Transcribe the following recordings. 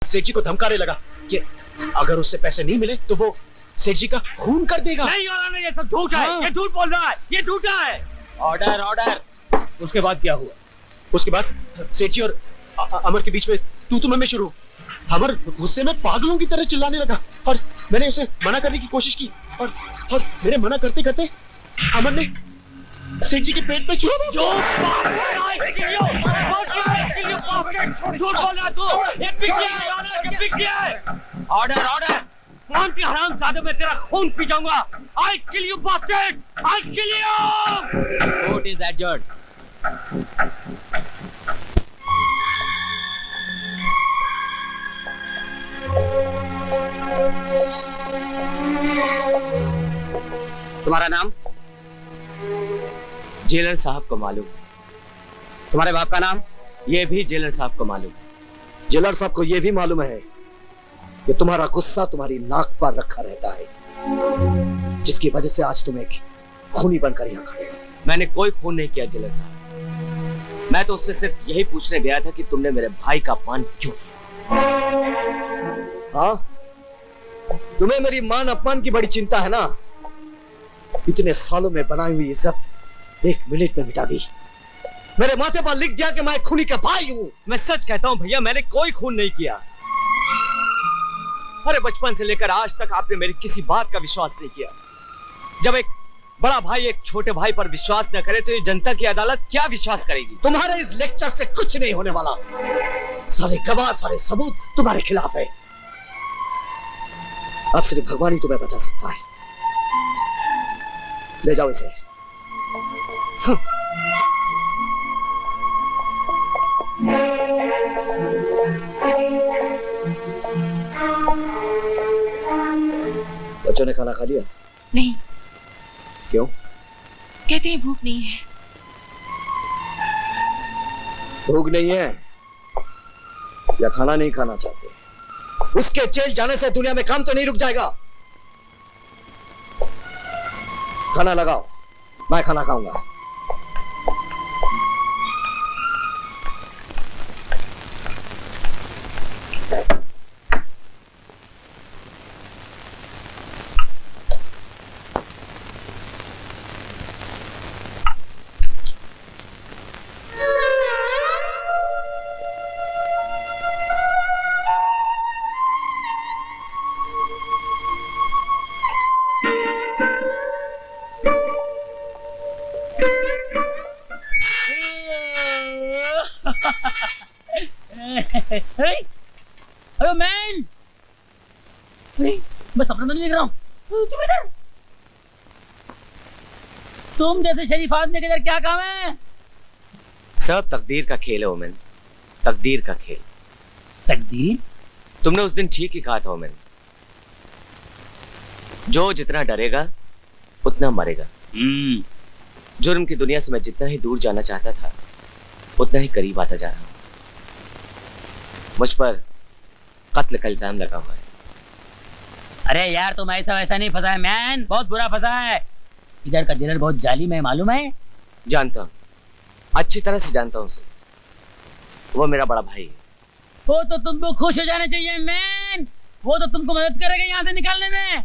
सेठ जी को धमकाने लगा कि अगर उससे पैसे नहीं मिले तो वो सेठ जी का खून कर देगा। नहीं हो रहा, ये सब झूठ है। ये झूठ बोल रहा है, ये झूठा है। Order order. उसके बाद क्या हुआ? उसके बाद सेठ जी और अमर के बीच में तू मैं शुरू। अमर गुस्से में पागलों की तरह चिल्लाने लगा और मैंने उसे मना करने की कोशिश की और मेरे मना करते करते अमर ने सेठ जी के पेट पे छुआ। Order order. कौन की हरामजादे में तेरा खून पी जाऊंगा। I kill you bastard! I kill you! Court is adjourned. तुम्हारा नाम? जेलर साहब को मालूम। तुम्हारे बाप का नाम? ये भी जेलर साहब को मालूम। जेलर साहब को यह भी मालूम है कि तुम्हारा गुस्सा तुम्हारी नाक पर रखा रहता है, जिसकी वजह से आज तुम एक खूनी बनकर यहाँ खड़े हो। मैंने कोई खून नहीं किया जेलर साहब। मैं तो उससे सिर्फ यही पूछने गया था कि तुमने मेरे भाई का अपमान क्यों किया। हाँ, तुम्हें मेरी मान अपमान की बड़ी चिंता है ना। इतने सालों में बनाई हुई इज्जत एक मिनट में मिटा दी। मेरे माथे पर लिख दिया कि मैं खूनी का भाई हूँ। मैं सच कहता हूँ भैया, मैंने कोई खून नहीं किया। अरे बचपन से लेकर आज तक आपने मेरी किसी बात का विश्वास नहीं किया। जब एक बड़ा भाई एक छोटे भाई पर विश्वास न करे तो ये जनता की अदालत क्या विश्वास करेगी? तुम्हारे इस लेक्चर से कुछ नहीं होने वाला। सारे गवाह, सारे सबूत तुम्हारे खिलाफ है। अब सिर्फ भगवान ही तुम्हें बचा सकता है। ले जाओ इसे। बच्चों ने खाना खा लिया? नहीं। क्यों? कहते हैं भूख नहीं है। भूख नहीं है या खाना नहीं खाना चाहते? उसके जेल जाने से दुनिया में काम तो नहीं रुक जाएगा। खाना लगाओ, मैं खाना खाऊंगा। अरे मैन, मैं सपना तो नहीं देख रहा हूँ। तुम इधर, तुम जैसे शरीफ आदमी के इधर क्या काम है? सब तकदीर का खेल है ओमेन, तकदीर का खेल। तकदीर? तुमने उस दिन ठीक ही कहा था ओमेन। जो जितना डरेगा उतना मरेगा। जुर्म की दुनिया से मैं जितना ही दूर जाना चाहता था उतना ही करीब आता जा रहा हूं। मुझ पर कत्ल का इल्जाम लगा हुआ है। अरे यार तुम ऐसा वैसा नहीं फंसा है मैन, बहुत बुरा फंसा है। इधर का जेलर बहुत जालिम है, मालूम है? जानता हूँ, अच्छी तरह से जानता हूँ उसे। वो मेरा बड़ा भाई है। वो तो तुमको खुश हो जाना चाहिए मैन, वो तो तुमको मदद करेगा यहाँ से निकालने में।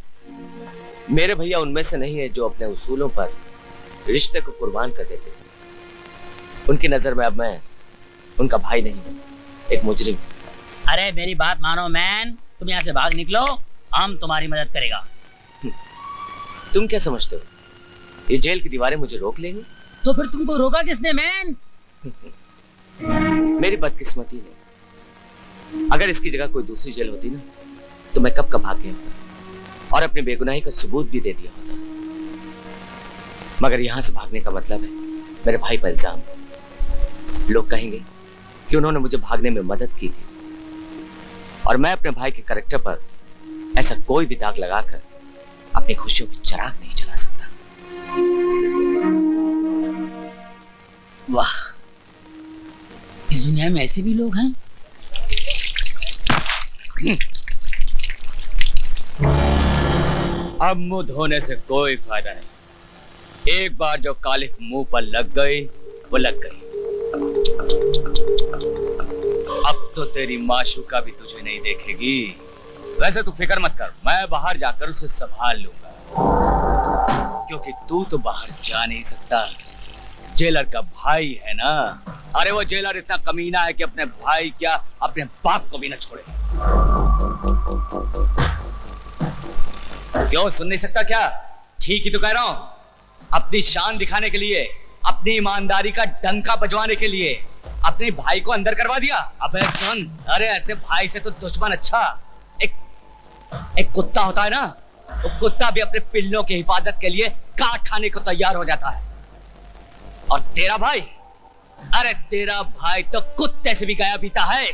मेरे भैया उनमें से नहीं है जो अपने उसूलों पर रिश्ते को कुर्बान कर देते हैं। उनकी नजर में अब मैं उनका भाई नहीं हूँ, एक मुजरिम। अरे मेरी बात मानो मैन, तुम यहाँ से भाग निकलो, हम तुम्हारी मदद करेगा। तुम क्या समझते हो ये जेल की दीवारें मुझे रोक लेंगी? तो फिर तुमको रोका किसने मैन? मेरी बदकिस्मती ने। अगर इसकी जगह कोई दूसरी जेल होती ना तो मैं कब का भाग गया होता और अपनी बेगुनाही का सबूत भी दे दिया होता। मगर यहां से भागने का मतलब है मेरे भाई पर इल्जाम। लोग कहेंगे कि उन्होंने मुझे भागने में मदद की थी और मैं अपने भाई के कैरेक्टर पर ऐसा कोई भी दाग लगाकर अपनी खुशियों की चिराग नहीं जला सकता। वाह, इस दुनिया में ऐसे भी लोग हैं। अब मुंह धोने से कोई फायदा नहीं। एक बार जो कालिख मुंह पर लग गई वो लग गई। अब तो तेरी माशूका भी तुझे नहीं देखेगी। वैसे तू फिक्र मत कर, मैं बाहर जाकर उसे संभाल लूंगा, क्योंकि तू तो बाहर जा नहीं सकता। जेलर का भाई है ना। अरे वो जेलर इतना कमीना है कि अपने भाई क्या अपने बाप को भी न छोड़े। क्यों सुन नहीं सकता क्या? ठीक ही तो कह रहा हूं। अपनी शान दिखाने के लिए, अपनी ईमानदारी का डंका बजवाने के लिए अपने भाई को अंदर करवा दिया। अबे सुन, अरे ऐसे भाई से तो दुश्मन अच्छा। एक कुत्ता होता है ना, वो कुत्ता भी अपने पिल्लों की हिफाजत के लिए काट खाने को तैयार हो जाता है। और तेरा भाई, अरे तेरा भाई तो कुत्ते से भी गया पीता है।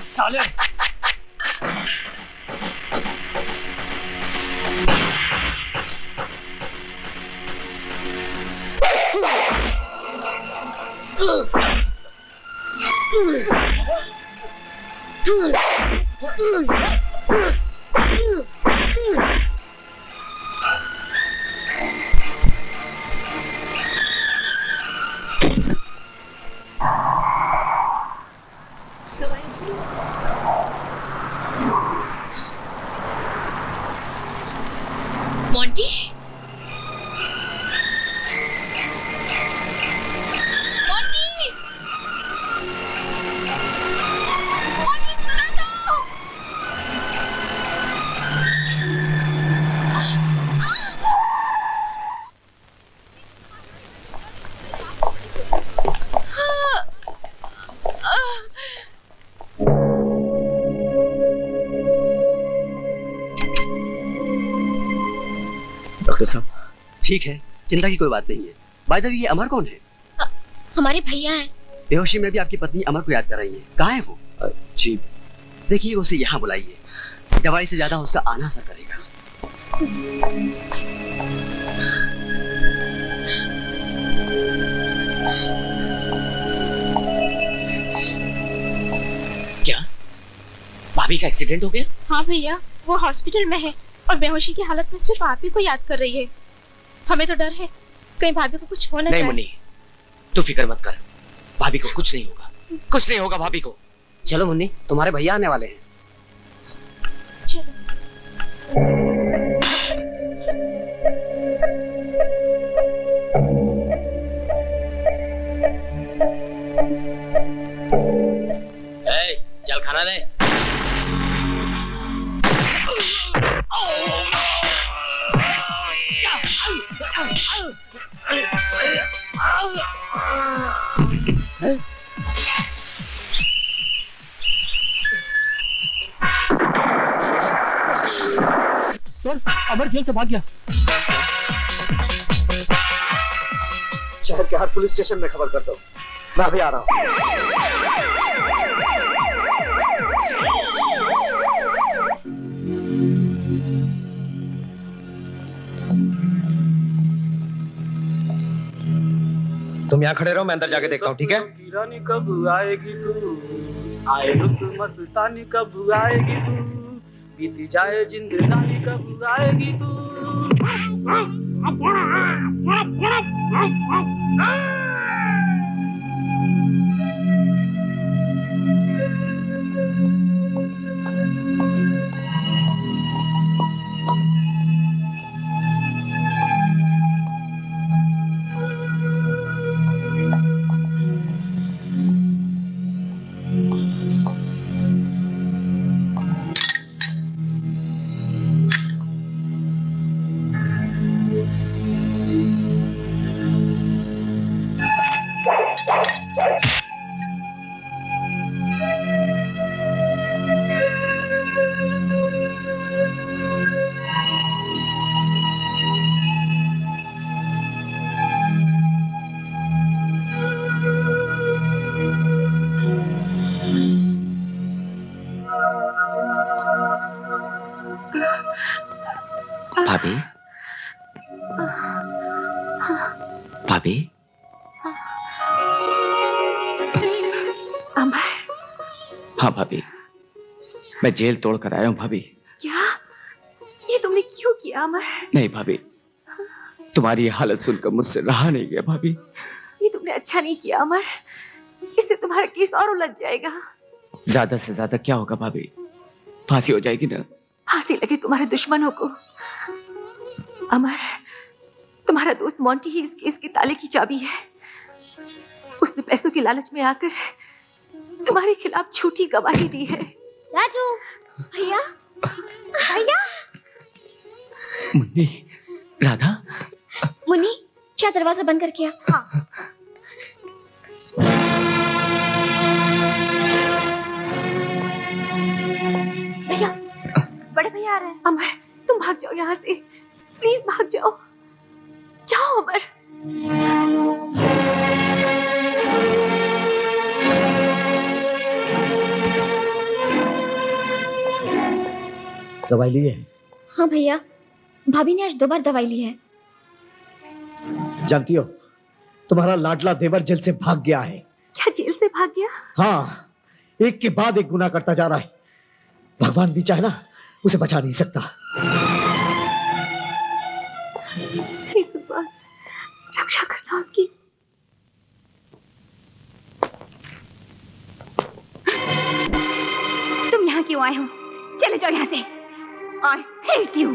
साले मोंटी, मोंटी, मोंटी सुनो तो। डॉक्टर साहब, ठीक है, चिंता की कोई बात नहीं है। बाय द वे, ये अमर कौन है? हमारे भैया हैं। बेहोशी में भी आपकी पत्नी अमर को याद कर रही है। कहाँ है वो? जी देखिए, उसे यहाँ बुलाइए। दवाई से ज्यादा उसका आना असर करेगा। क्या भाभी का एक्सीडेंट हो गया? हाँ भैया, वो हॉस्पिटल में है और बेहोशी की हालत में सिर्फ आप ही को याद कर रही है। हमें तो डर है कहीं भाभी को कुछ हो न नहीं जाए। मुन्नी, तू फिक्र मत कर, भाभी को कुछ नहीं होगा, कुछ नहीं होगा भाभी को। चलो मुन्नी, तुम्हारे भैया आने वाले हैं। चलो। चल खाना दे। सर, अमर जेल से भाग गया। शहर के हर पुलिस स्टेशन में खबर कर दो, मैं अभी आ रहा हूँ। तुम यहाँ खड़े रहो, मैं अंदर जाके देखता हूँ, ठीक है? रानी कब आएगी तू, आए रुत मस्तानी कब आएगी तू, बीती जाए जिंदगानी कब आएगी तू। भाभी, भाभी, अमर, हाँ भाभी, मैं जेल तोड़ कर आया हूँ भाभी। क्या? ये तुमने क्यों किया अमर? नहीं भाभी, तुम्हारी ये हालत सुनकर मुझसे रहा नहीं गया भाभी। ये तुमने अच्छा नहीं किया अमर, इससे तुम्हारा केस और उलझ जाएगा। ज्यादा से ज्यादा क्या होगा भाभी? फांसी हो जाएगी ना? फांसी लगे तुम्हारे दुश्मनों को। अमर, तुम्हारा दोस्त मोंटी ही इस केस के ताले की चाबी है। उसने पैसों के लालच में आकर तुम्हारे खिलाफ झूठी गवाही दी है। राजू, भैया, भैया। मुन्नी, राधा। मुन्नी, क्या दरवाजा बंद करके आ? हाँ। भैया, बड़े भैया आ रहे हैं। अमर, तुम भाग जाओ यहाँ से, प्लीज भाग जाओ। जाओ अमर। दवाई ली है? हाँ भैया, भाभी ने आज 2 बार दवाई ली है। जानती हो, तुम्हारा लाडला देवर जेल से भाग गया है। क्या जेल से भाग गया? हाँ, एक के बाद एक गुनाह करता जा रहा है। भगवान भी चाहे ना, उसे बचा नहीं सकता। हे भगवान, रक्षा करना उसकी। तुम यहाँ क्यों आए हो? चले जाओ यहाँ से। I hate you.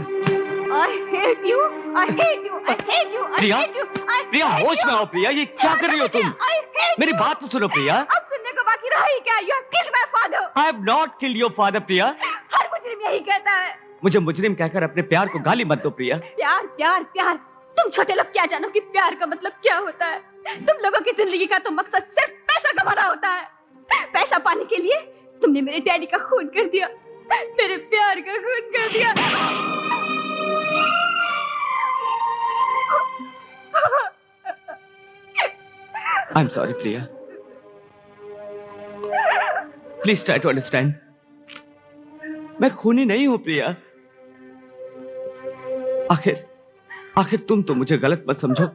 I hate you. I hate you. I hate you. I Priya, hate you. प्रिया होश में आओ प्रिया, ये क्या कर रही हो तुम? मेरी बात तो सुनो प्रिया। अब सुनने को बाकी रहा ही क्या? You have killed my father. I have not killed your father प्रिया। हर मुजरिम यही कहता है। मुझे मुजरिम कहकर अपने प्यार को गाली मत दो प्रिया। प्यार, प्यार, प्यार। तुम छोटे लोग क्या जानो कि प्यार का मतलब क्या होता है? तुम लोगों की जिंदगी का तो मकसद सिर्फ पैसा कमाना होता है। पैसा पाने के लिए तुमने मेरे डैडी का खून कर दिया, मेरे प्यार का खून कर दिया। I'm sorry Priya. Please try to understand। मैं खूनी नहीं हूं प्रिया। आखिर तुम तो मुझे गलत मत समझो।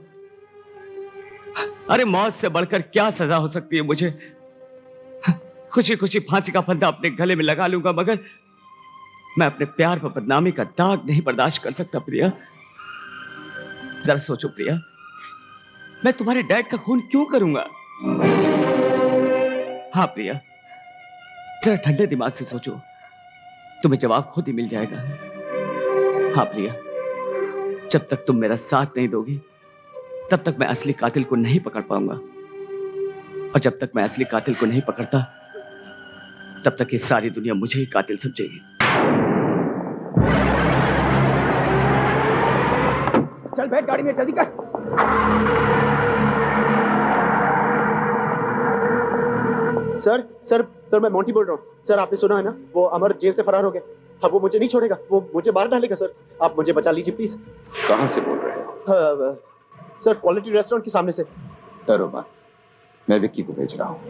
अरे मौत से बढ़कर क्या सजा हो सकती है मुझे? खुशी खुशी फांसी का फंदा अपने गले में लगा लूंगा, मगर मैं अपने प्यार पर बदनामी का दाग नहीं बर्दाश्त कर सकता प्रिया। जरा सोचो प्रिया, मैं तुम्हारे डैड का खून क्यों करूंगा? हाँ प्रिया, जरा ठंडे दिमाग से सोचो, तुम्हें जवाब खुद ही मिल जाएगा। हाँ प्रिया, जब तक तुम मेरा साथ नहीं दोगी तब तक मैं असली कातिल को नहीं पकड़ पाऊंगा, और जब तक मैं असली कातिल को नहीं पकड़ता तब तक ये सारी दुनिया मुझे ही कातिल समझेगी। चल बैठ गाड़ी में, जल्दी कर। सर मैं मोंटी बोल रहा हूँ। सर आपने सुना है ना, वो अमर जेल से फरार हो गया। अब वो मुझे नहीं छोड़ेगा, वो मुझे मार डालेगा। सर आप मुझे बचा लीजिए प्लीज। कहाँ से बोल रहे हो? सर क्वालिटी रेस्टोरेंट के सामने से। डरो मत, मैं विक्की को भेज रहा हूँ।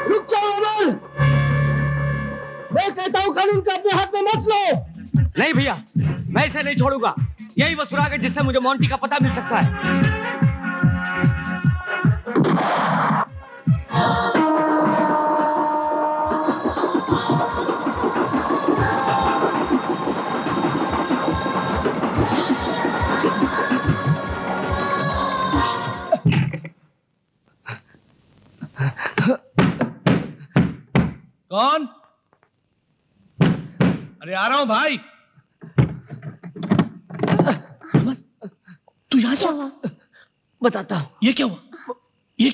रुक जाओ अमर, मैं कहता हूँ कानून को अपने हाथ में मत लो। नहीं भैया, मैं इसे नहीं छोड़ूंगा। यही वो सुराग है जिससे मुझे मोंटी का पता मिल सकता है। कौन? अरे आ रहा हूं भाई। अमन, तू यहाँ से? बताता हूँ। ये क्या हुआ?